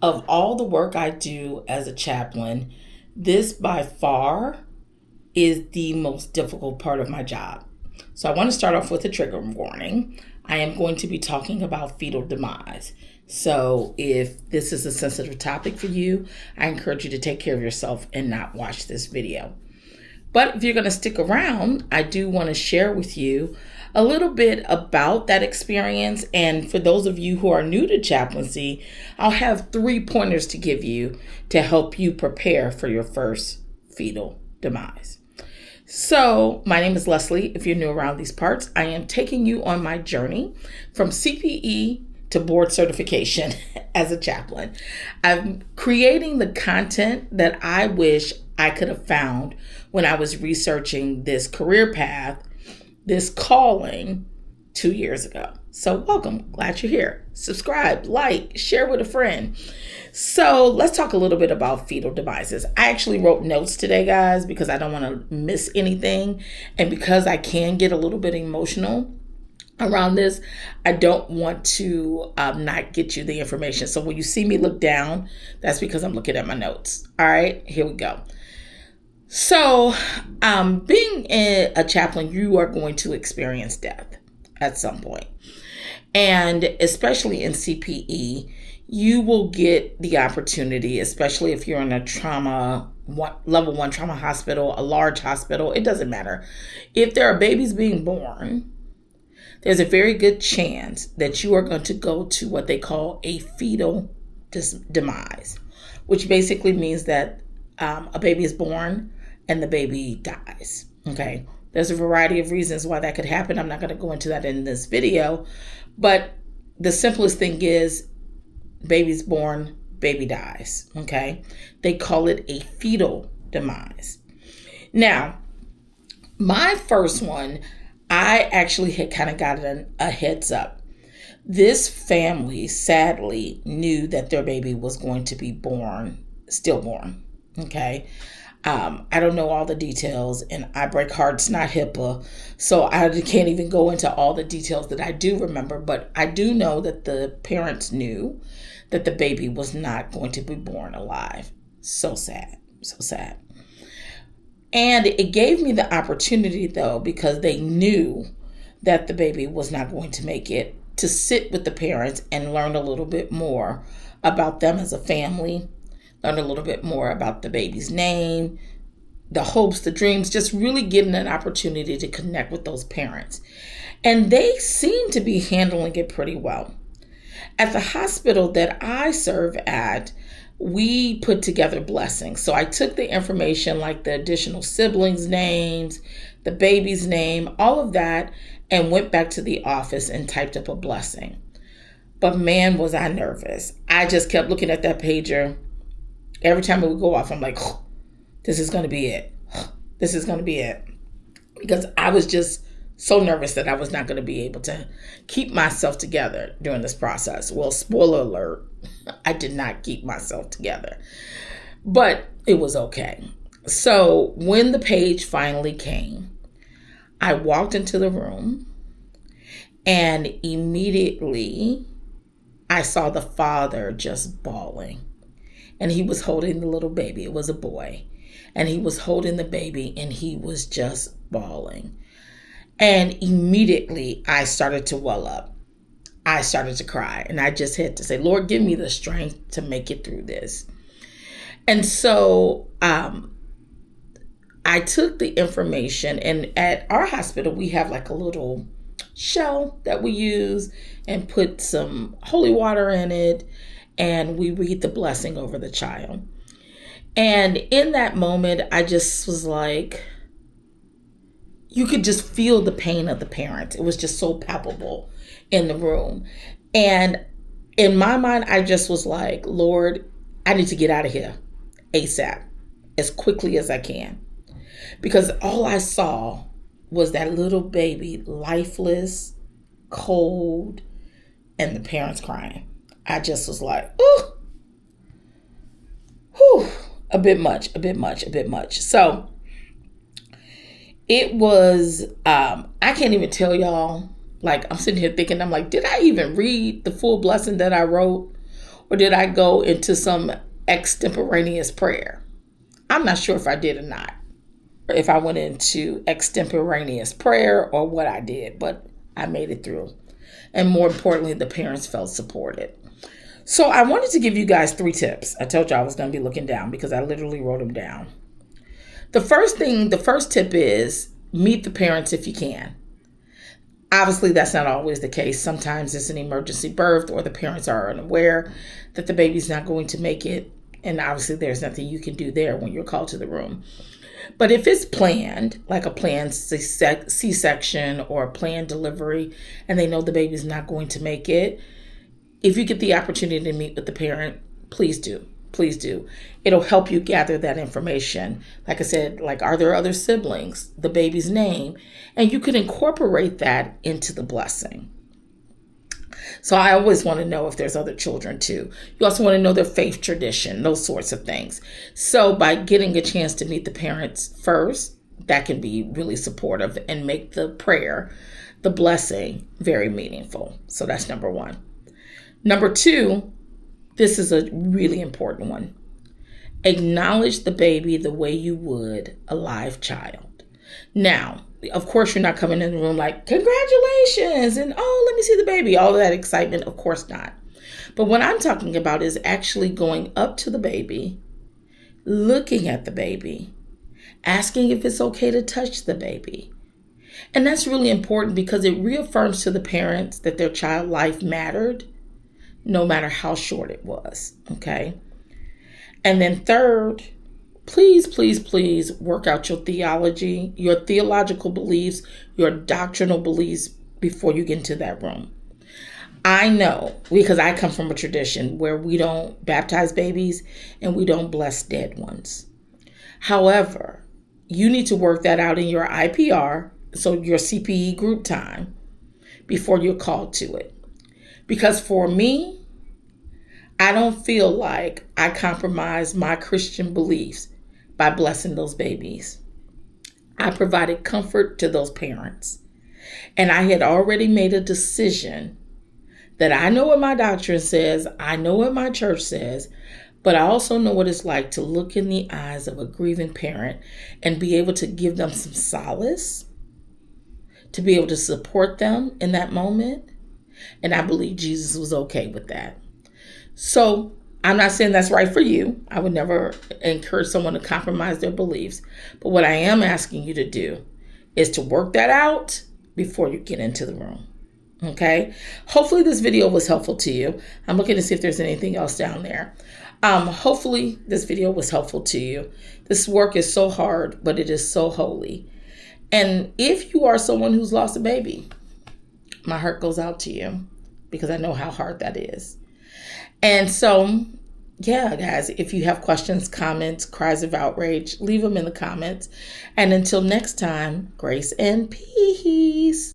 Of all the work I do as a chaplain, this by far is the most difficult part of my job. So I want to start off with a trigger warning. I am going to be talking about fetal demise. So if this is a sensitive topic for you, I encourage you to take care of yourself and not watch this video. But if you're going to stick around, I do want to share with you a little bit about that experience. And for those of you who are new to chaplaincy, I'll have 3 pointers to give you to help you prepare for your first fetal demise. So my name is Leslie. If you're new around these parts, I am taking you on my journey from CPE to board certification as a chaplain. I'm creating the content that I wish I could have found when I was researching this career path, this calling 2 years ago. So welcome, glad you're here. Subscribe, like, share with a friend. So let's talk a little bit about fetal demises. I actually wrote notes today, guys, because I don't want to miss anything. And because I can get a little bit emotional around this, I don't want to not get you the information. So when you see me look down, that's because I'm looking at my notes. All right, here we go. So being a chaplain, you are going to experience death at some point. And especially in CPE, you will get the opportunity, especially if you're in a level 1 trauma hospital, a large hospital, it doesn't matter. If there are babies being born, there's a very good chance that you are going to go to what they call a fetal demise, which basically means that a baby is born and the baby dies. Okay. There's a variety of reasons why that could happen. I'm not going to go into that in this video, but the simplest thing is baby's born, baby dies. Okay. They call it a fetal demise. Now, my first one, I actually had kind of gotten a heads up. This family sadly knew that their baby was going to be born, stillborn. Okay. I don't know all the details, and I break hearts, not HIPAA, so I can't even go into all the details that I do remember, but I do know that the parents knew that the baby was not going to be born alive. So sad, so sad. And it gave me the opportunity, though, because they knew that the baby was not going to make it, to sit with the parents and learn a little bit more about them as a family, learn a little bit more about the baby's name, the hopes, the dreams, just really getting an opportunity to connect with those parents. And they seem to be handling it pretty well. At the hospital that I serve at, we put together blessings. So I took the information like the additional siblings' names, the baby's name, all of that, and went back to the office and typed up a blessing. But man, was I nervous. I just kept looking at that pager. Every time it would go off, I'm like, oh, this is going to be it. This is going to be it. Because I was just so nervous that I was not going to be able to keep myself together during this process. Well, spoiler alert, I did not keep myself together. But it was okay. So when the page finally came, I walked into the room and immediately I saw the father just bawling. And he was holding the little baby. It was a boy. And he was holding the baby and he was just bawling. And immediately I started to well up. I started to cry. And I just had to say, Lord, give me the strength to make it through this. And so I took the information, and at our hospital, we have like a little shell that we use and put some holy water in it. And we read the blessing over the child. And in that moment, I just was like, you could just feel the pain of the parents. It was just so palpable in the room. And in my mind, I just was like, Lord, I need to get out of here ASAP, as quickly as I can. Because all I saw was that little baby, lifeless, cold, and the parents crying. I just was like, ooh, whew, a bit much. So it was, I can't even tell y'all, like, I'm sitting here thinking, I'm like, did I even read the full blessing that I wrote? Or did I go into some extemporaneous prayer? I'm not sure if I did or not. Or if I went into extemporaneous prayer or what I did, but I made it through. And more importantly, the parents felt supported. So I wanted to give you guys 3 tips. I told you I was going to be looking down because I literally wrote them down. The first tip is meet the parents if you can. Obviously, that's not always the case. Sometimes it's an emergency birth or the parents are unaware that the baby's not going to make it. And obviously, there's nothing you can do there when you're called to the room. But if it's planned, like a planned C-section or a planned delivery, and they know the baby's not going to make it, if you get the opportunity to meet with the parent, please do. Please do. It'll help you gather that information. Like I said, like, are there other siblings, the baby's name, and you could incorporate that into the blessing. So I always want to know if there's other children too. You also want to know their faith tradition, those sorts of things. So by getting a chance to meet the parents first, that can be really supportive and make the prayer, the blessing, very meaningful. So that's number 1. Number 2, this is a really important one. Acknowledge the baby the way you would a live child. Now, of course, you're not coming in the room like, congratulations, and oh, let me see the baby, all of that excitement. Of course not. But what I'm talking about is actually going up to the baby, looking at the baby, asking if it's okay to touch the baby. And that's really important because it reaffirms to the parents that their child life mattered, no matter how short it was, okay? And then third, please, please, please work out your theology, your theological beliefs, your doctrinal beliefs before you get into that room. I know, because I come from a tradition where we don't baptize babies and we don't bless dead ones. However, you need to work that out in your IPR, so your CPE group time, before you're called to it. Because for me, I don't feel like I compromised my Christian beliefs by blessing those babies. I provided comfort to those parents. And I had already made a decision that I know what my doctrine says, I know what my church says, but I also know what it's like to look in the eyes of a grieving parent and be able to give them some solace, to be able to support them in that moment. And I believe Jesus was okay with that. So I'm not saying that's right for you. I would never encourage someone to compromise their beliefs. But what I am asking you to do is to work that out before you get into the room. Okay? Hopefully this video was helpful to you. I'm looking to see if there's anything else down there. Hopefully this video was helpful to you. This work is so hard, but it is so holy. And if you are someone who's lost a baby, my heart goes out to you because I know how hard that is. And so, yeah, guys, if you have questions, comments, cries of outrage, leave them in the comments. And until next time, grace and peace.